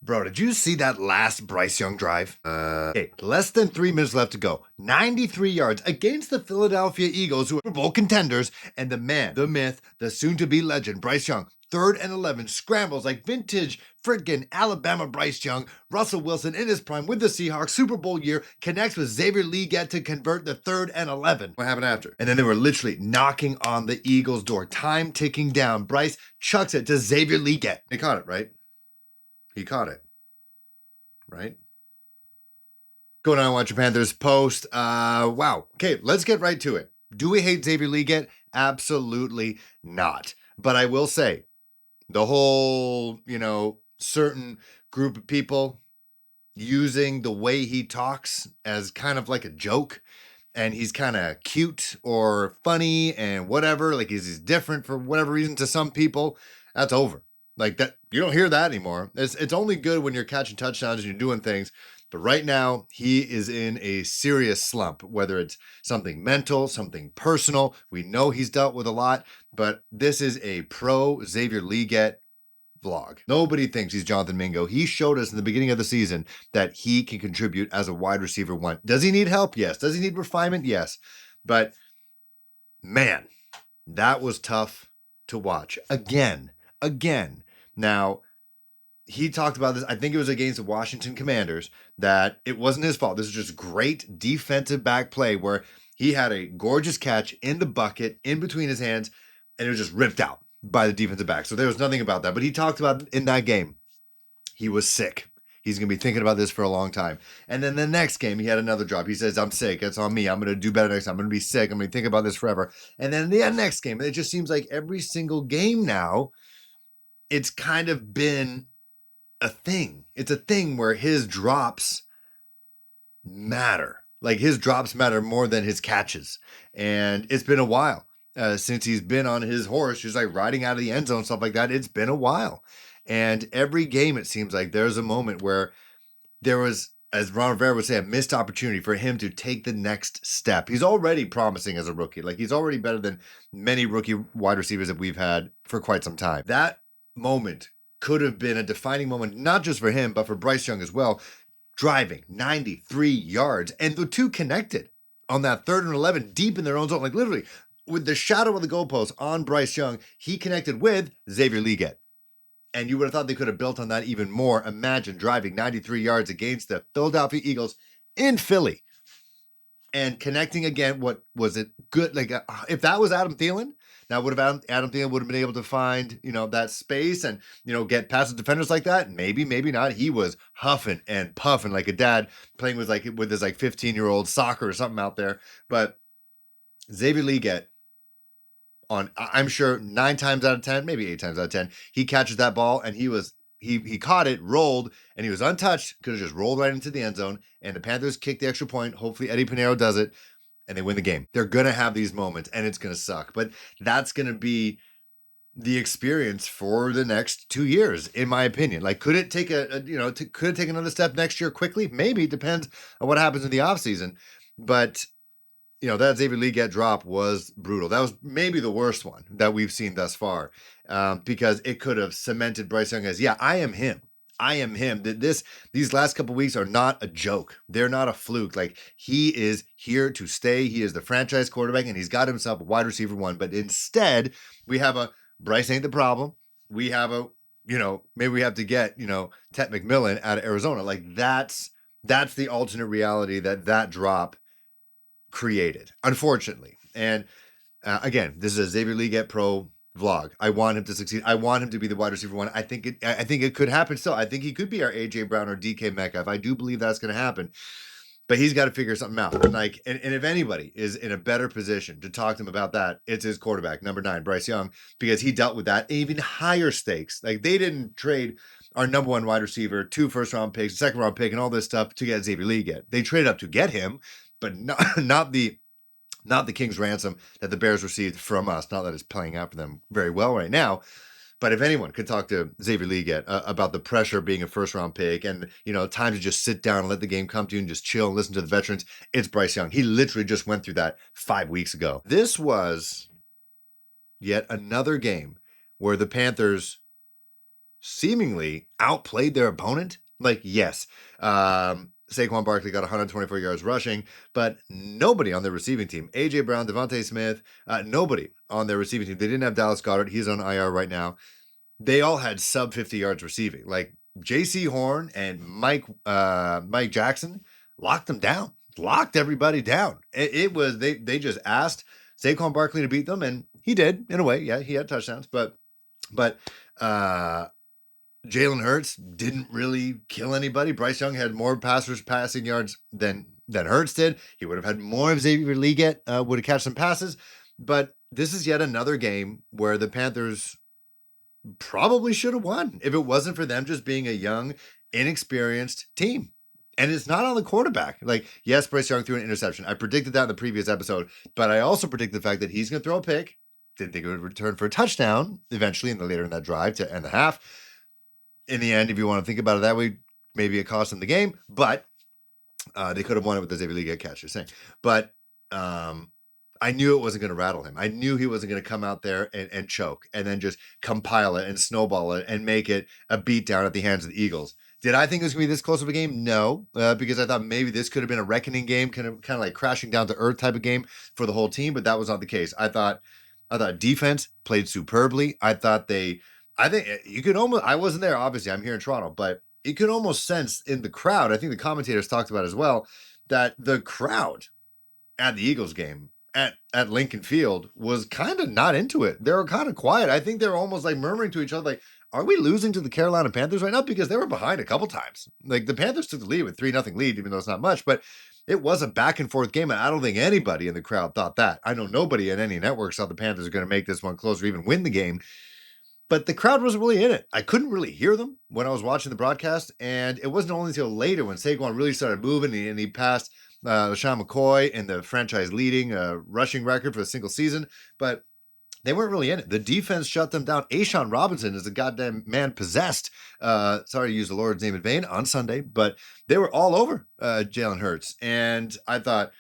Bro, did you see that last Bryce Young drive? Okay, less than 3 minutes left to go. 93 yards against the Philadelphia Eagles, who are Super Bowl contenders, and the man, the myth, the soon-to-be legend, Bryce Young, 3rd and 11, scrambles like vintage friggin' Alabama Bryce Young. Russell Wilson in his prime with the Seahawks, Super Bowl year, connects with Xavier Legette to convert the 3rd and 11. What happened after? And then they were literally knocking on the Eagles' door, time ticking down. Bryce chucks it to Xavier Legette. He caught it, right? He caught it, right? Going on, watch your Panthers post. Wow. Okay, let's get right to it. Do we hate Xavier Legette? Absolutely not. But I will say, the whole, certain group of people using the way he talks as kind of like a joke, and he's kind of cute or funny and whatever, like he's different for whatever reason to some people, that's over. Like that, you don't hear that anymore. It's only good when you're catching touchdowns and you're doing things. But right now, he is in a serious slump, whether it's something mental, something personal. We know he's dealt with a lot, but this is a pro Xavier Legette vlog. Nobody thinks he's Jonathan Mingo. He showed us in the beginning of the season that he can contribute as a wide receiver one. Does he need help? Yes. Does he need refinement? Yes. But man, that was tough to watch. Again. Now, he talked about this, I think it was against the Washington Commanders, that it wasn't his fault. This is just great defensive back play where he had a gorgeous catch in the bucket, in between his hands, and it was just ripped out by the defensive back. So there was nothing about that. But he talked about in that game, he was sick. He's going to be thinking about this for a long time. And then the next game, he had another drop. He says, I'm sick. It's on me. I'm going to do better next time. I'm going to be sick. I'm going to think about this forever. And then the next game, it just seems like every single game now, it's kind of been a thing. It's a thing where his drops matter. Like his drops matter more than his catches. And it's been a while since he's been on his horse, just like riding out of the end zone, stuff like that. It's been a while. And every game, it seems like there's a moment where there was, as Ron Rivera would say, a missed opportunity for him to take the next step. He's already promising as a rookie. Like he's already better than many rookie wide receivers that we've had for quite some time. That moment could have been a defining moment, not just for him, but for Bryce Young as well, driving 93 yards. And the two connected on that 3rd and 11 deep in their own zone. Like literally, with the shadow of the goalpost on Bryce Young, he connected with Xavier Legette. And you would have thought they could have built on that even more. Imagine driving 93 yards against the Philadelphia Eagles in Philly and connecting again. What was it good? Like if that was Adam Thielen, now would have Adam Thielen would have been able to find, that space and, get past the defenders like that? Maybe not. He was huffing and puffing like a dad playing with his 15-year-old soccer or something out there. But Xavier Legette, I'm sure 9 times out of 10, maybe 8 times out of 10, he catches that ball and he caught it, rolled, and he was untouched, could have just rolled right into the end zone, and the Panthers kick the extra point. Hopefully Eddie Pinheiro does it, and they win the game. They're going to have these moments, and it's going to suck, but that's going to be the experience for the next 2 years, in my opinion. Like, could it take could it take another step next year quickly? Maybe. It depends on what happens in the offseason, but that Xavier Legette drop was brutal. That was maybe the worst one that we've seen thus far, because it could have cemented Bryce Young as, I am him. I am him. These last couple weeks are not a joke. They're not a fluke. Like, he is here to stay. He is the franchise quarterback, and he's got himself a wide receiver one. But instead, we have a Bryce ain't the problem. We have maybe we have to get, Tet McMillan out of Arizona. Like, that's the alternate reality that drop created, unfortunately. And again, this is a Xavier Legette Pro vlog. I want him to succeed. I want him to be the wide receiver one. I think it could happen still. I think he could be our AJ Brown or DK Metcalf. I do believe that's going to happen. But he's got to figure something out. And if anybody is in a better position to talk to him about that, it's his quarterback, number 9, Bryce Young, because he dealt with that even higher stakes. Like, they didn't trade our number 1 wide receiver, 2 first-round picks, a 2nd-round pick, and all this stuff to get Xavier Legette. They traded up to get him, but not the king's ransom that the Bears received from us. Not that it's playing out for them very well right now. But if anyone could talk to Xavier Legette about the pressure of being a first-round pick and, time to just sit down and let the game come to you and just chill and listen to the veterans, it's Bryce Young. He literally just went through that 5 weeks ago. This was yet another game where the Panthers seemingly outplayed their opponent. Like, yes, Saquon Barkley got 124 yards rushing, but nobody on the receiving team, A.J. Brown, Devontae Smith, nobody on their receiving team. They didn't have Dallas Goedert. He's on IR right now. They all had sub 50 yards receiving. Like, J.C. Horn and Mike Jackson locked them down, locked everybody down. It was, they just asked Saquon Barkley to beat them, and he did, in a way. Yeah, he had touchdowns, but Jalen Hurts didn't really kill anybody. Bryce Young had more passing yards than Hurts did. He would have had more if Xavier Legette would have catch some passes. But this is yet another game where the Panthers probably should have won if it wasn't for them just being a young, inexperienced team. And it's not on the quarterback. Like, yes, Bryce Young threw an interception. I predicted that in the previous episode, but I also predicted the fact that he's going to throw a pick. Didn't think it would return for a touchdown eventually later in that drive to end the half. In the end, if you want to think about it that way, maybe it cost them the game, but they could have won it with the Xavier Legette catch, you're saying. But I knew it wasn't going to rattle him. I knew he wasn't going to come out there and choke and then just compile it and snowball it and make it a beatdown at the hands of the Eagles. Did I think it was going to be this close of a game? No, because I thought maybe this could have been a reckoning game, kind of like crashing down to earth type of game for the whole team, but that was not the case. I thought defense played superbly. I think you could almost, I wasn't there, obviously, I'm here in Toronto, but you could almost sense in the crowd, I think the commentators talked about as well, that the crowd at the Eagles game at Lincoln Field was kind of not into it. They were kind of quiet. I think they were almost like murmuring to each other, like, are we losing to the Carolina Panthers right now? Because they were behind a couple times. Like, the Panthers took the lead with 3-0 lead, even though it's not much, but it was a back and forth game, and I don't think anybody in the crowd thought that. I know nobody in any network thought the Panthers are going to make this one close or even win the game. But the crowd wasn't really in it. I couldn't really hear them when I was watching the broadcast, and it wasn't only until later when Saquon really started moving and he passed LaShawn McCoy and the franchise-leading rushing record for a single season, but they weren't really in it. The defense shut them down. A'Shawn Robinson is a goddamn man possessed. Sorry to use the Lord's name in vain on Sunday, but they were all over Jalen Hurts. And I thought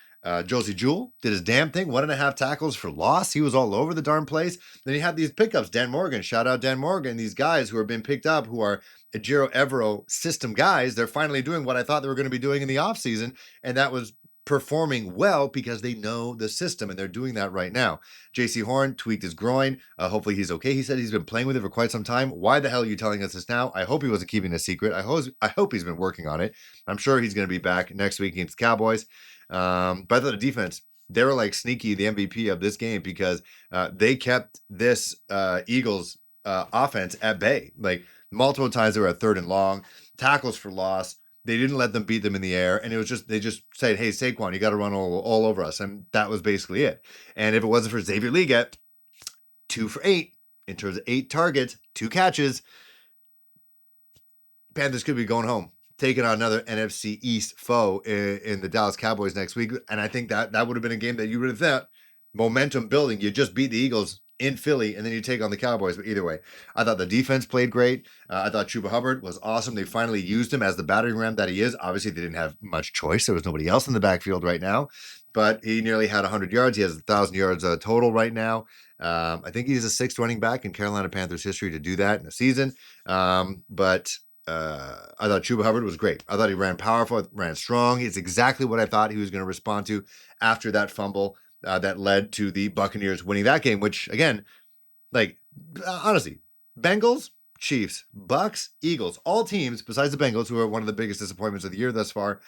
Josie Jewell did his damn thing. 1.5 tackles for loss. He was all over the darn place. Then he had these pickups. Dan Morgan, shout out Dan Morgan. These guys who are being picked up who are Ejiro Evero system guys. They're finally doing what I thought they were going to be doing in the offseason. And that was performing well because they know the system, and they're doing that right now. J.C. Horn tweaked his groin. Hopefully he's okay. He said he's been playing with it for quite some time. Why the hell are you telling us this now? I hope he wasn't keeping a secret. I hope he's been working on it. I'm sure he's going to be back next week against the Cowboys. But I thought the defense, they were like sneaky the MVP of this game because they kept this Eagles offense at bay. Like, multiple times they were at 3rd and long, tackles for loss. They didn't let them beat them in the air. And it was just, they just said, hey, Saquon, you got to run all over us. And that was basically it. And if it wasn't for Xavier Legette, 2 for 8 in terms of 8 targets, 2 catches, Panthers could be going home, taking on another NFC East foe in the Dallas Cowboys next week. And I think that would have been a game that you would have thought, momentum building. You just beat the Eagles in Philly, and then you take on the Cowboys. But either way, I thought the defense played great. I thought Chuba Hubbard was awesome. They finally used him as the battering ram that he is. Obviously, they didn't have much choice. There was nobody else in the backfield right now, but he nearly had 100 yards. He has 1,000 yards total right now. I think he's the 6th running back in Carolina Panthers history to do that in a season. But I thought Chuba Hubbard was great. I thought he ran powerful, ran strong. It's exactly what I thought he was going to respond to after that fumble that led to the Buccaneers winning that game, which, again, like, honestly, Bengals, Chiefs, Bucks, Eagles, all teams besides the Bengals, who are one of the biggest disappointments of the year thus far,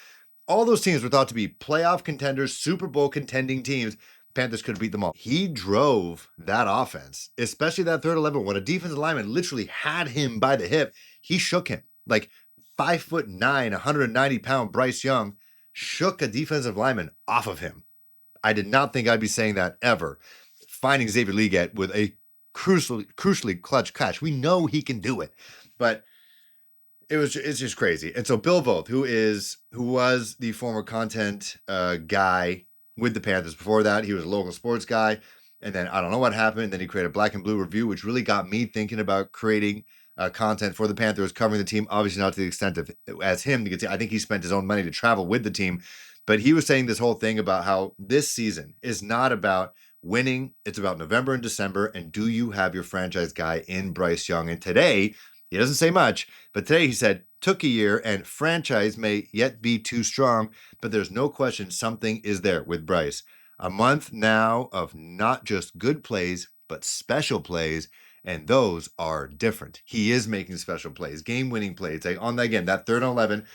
all those teams were thought to be playoff contenders, Super Bowl contending teams. Panthers could have beat them all. He drove that offense, especially that 3rd and 11. When a defensive lineman literally had him by the hip, he shook him. Like, 5'9", 190-pound Bryce Young shook a defensive lineman off of him. I did not think I'd be saying that ever. Finding Xavier Legette with a crucially clutch catch. We know he can do it, but it's just crazy. And so Bill Voth, who was the former content guy with the Panthers. Before that, he was a local sports guy. And then I don't know what happened. And then he created Black and Blue Review, which really got me thinking about creating content for the Panthers, covering the team. Obviously not to the extent of as him. I think he spent his own money to travel with the team. But he was saying this whole thing about how this season is not about winning. It's about November and December. And do you have your franchise guy in Bryce Young? And today, He doesn't say much, but today he said, took a year and franchise may yet be too strong, but there's no question something is there with Bryce. A month now of not just good plays, but special plays, and those are different. He is making special plays, game-winning plays. Like on that, again, that 3rd and 11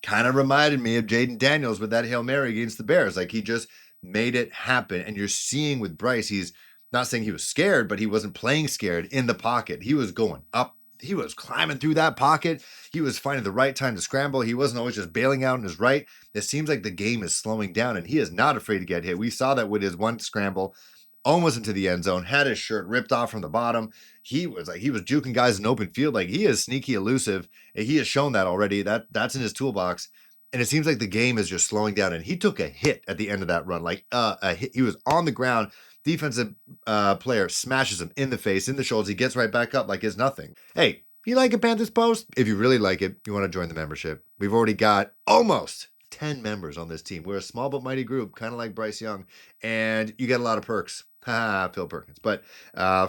kind of reminded me of Jaden Daniels with that Hail Mary against the Bears. Like he just made it happen. And you're seeing with Bryce, he's not saying he was scared, but he wasn't playing scared in the pocket. He was going up. He was climbing through that pocket. He was finding the right time to scramble. He wasn't always just bailing out on his right. It seems like the game is slowing down, and he is not afraid to get hit. We saw that with his one scramble, almost into the end zone, had his shirt ripped off from the bottom. He was juking guys in open field. Like he is sneaky elusive. And he has shown that already. That's in his toolbox. And it seems like the game is just slowing down. And he took a hit at the end of that run. Like a hit. He was on the ground. Defensive player smashes him in the face, in the shoulders. He gets right back up like it's nothing. Hey, you like a Panthers post? If you really like it, you want to join the membership. We've already got almost 10 members on this team. We're a small but mighty group, kind of like Bryce Young. And you get a lot of perks. Phil Perkins. But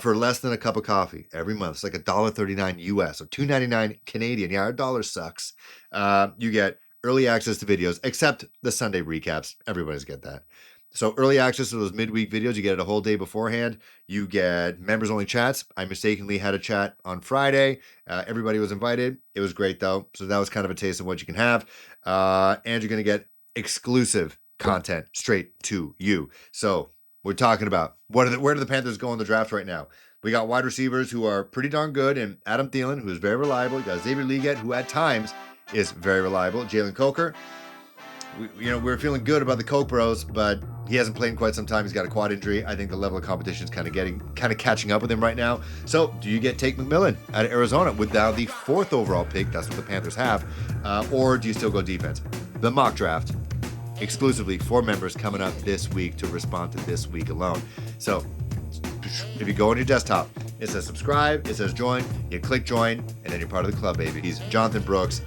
for less than a cup of coffee every month, it's like $1.39 US or $2.99 Canadian. Yeah, our dollar sucks. You get early access to videos, except the Sunday recaps. Everybody's get that. So early access to those midweek videos, you get it a whole day beforehand. You get members-only chats. I mistakenly had a chat on Friday. Everybody was invited. It was great, though. So that was kind of a taste of what you can have. And you're going to get exclusive content straight to you. So we're talking about where do the Panthers go in the draft right now? We got wide receivers who are pretty darn good, and Adam Thielen, who is very reliable. You got Xavier Legette, who at times is very reliable. Jalen Coker. We're feeling good about the Coke Bros, but he hasn't played in quite some time. He's got a quad injury. I think the level of competition is kind of catching up with him right now. So, do you get Tate McMillan out of Arizona with now the 4th overall pick? That's what the Panthers have. Or do you still go defense? The mock draft, exclusively for members, coming up this week to respond to this week alone. So, if you go on your desktop, it says subscribe, it says join, you click join, and then you're part of the club, baby. He's Jonathan Brooks,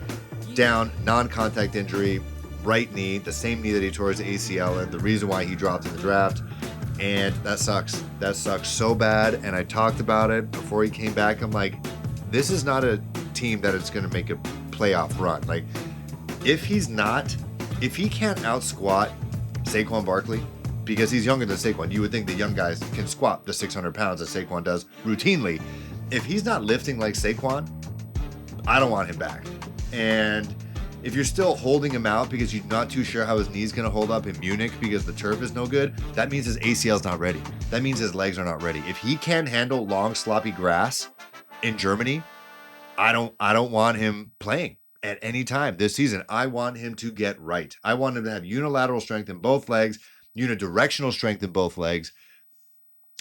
down, non-contact injury, right knee, the same knee that he tore his ACL in, the reason why he dropped in the draft. And that sucks. That sucks so bad. And I talked about it before he came back. I'm like, this is not a team that is going to make a playoff run. Like, if he can't out squat Saquon Barkley, because he's younger than Saquon, you would think the young guys can squat the 600 pounds that Saquon does routinely. If he's not lifting like Saquon, I don't want him back. And if you're still holding him out because you're not too sure how his knee's going to hold up in Munich because the turf is no good, that means his ACL's not ready. That means his legs are not ready. If he can't handle long, sloppy grass in Germany, I don't want him playing at any time this season. I want him to get right. I want him to have unilateral strength in both legs, unidirectional strength in both legs.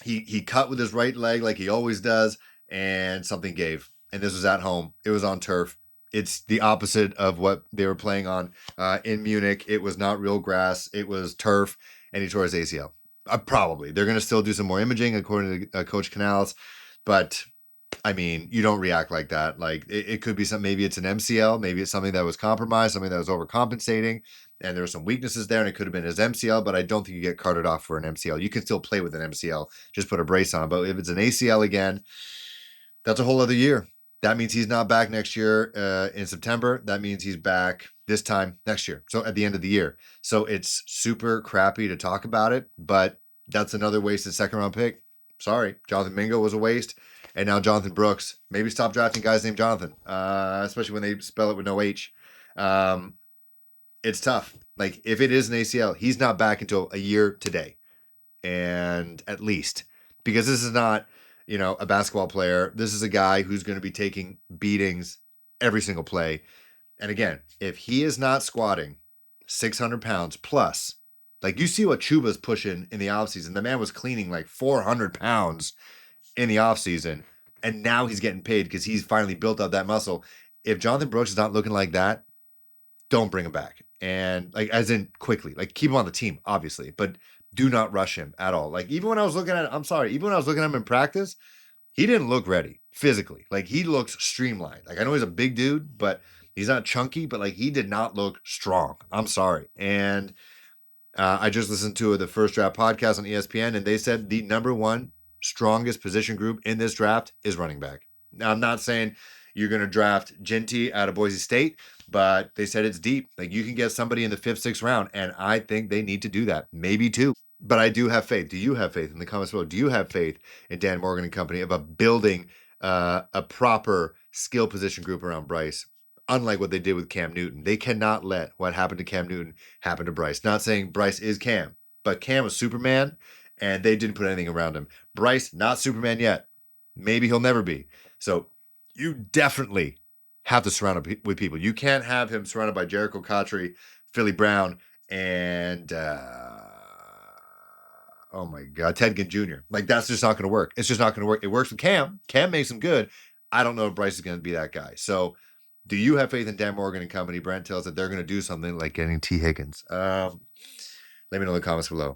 He cut with his right leg like he always does, and something gave. And this was at home. It was on turf. It's the opposite of what they were playing on in Munich. It was not real grass. It was turf, and he tore his ACL. Probably. They're going to still do some more imaging, according to Coach Canales. But, I mean, you don't react like that. Like, it could be something. Maybe it's an MCL. Maybe it's something that was compromised, something that was overcompensating, and there were some weaknesses there, and it could have been his MCL, but I don't think you get carted off for an MCL. You can still play with an MCL. Just put a brace on. But if it's an ACL again, that's a whole other year. That means he's not back next year in September. That means he's back this time next year. So at the end of the year. So it's super crappy to talk about it, but that's another wasted 2nd round pick. Sorry. Jonathan Mingo was a waste. And now Jonathan Brooks. Maybe stop drafting guys named Jonathan, especially when they spell it with no H. It's tough. Like, if it is an ACL, he's not back until a year today. And at least. Because this is not, a basketball player. This is a guy who's going to be taking beatings every single play. And again, if he is not squatting 600 pounds plus, like you see what Chuba's pushing in the offseason. The man was cleaning like 400 pounds in the offseason, and now he's getting paid because he's finally built up that muscle. If Jonathan Brooks is not looking like that, don't bring him back. And like, as in quickly, like keep him on the team, obviously, but do not rush him at all. Like even when I was looking at him in practice, he didn't look ready physically. Like he looks streamlined. Like I know he's a big dude, but he's not chunky, but like he did not look strong. I'm sorry. And I just listened to the First Draft podcast on ESPN, and they said the number one strongest position group in this draft is running back. Now, I'm not saying, You're going to draft Ginty out of Boise State, but they said it's deep. Like, you can get somebody in the 5th, 6th round, and I think they need to do that. Maybe 2. But I do have faith. Do you have faith? In the comments below, do you have faith in Dan Morgan and company about building a proper skill position group around Bryce? Unlike what they did with Cam Newton. They cannot let what happened to Cam Newton happen to Bryce. Not saying Bryce is Cam, but Cam was Superman, and they didn't put anything around him. Bryce, not Superman yet. Maybe he'll never be. So you definitely have to surround him with people. You can't have him surrounded by Jericho Cotchery, Philly Brown, and oh my God, Ted Ginn Jr. Like, that's just not going to work. It's just not going to work. It works with Cam. Cam makes him good. I don't know if Bryce is going to be that guy. So do you have faith in Dan Morgan and company? Brent tells that they're going to do something like getting T. Higgins. Let me know in the comments below.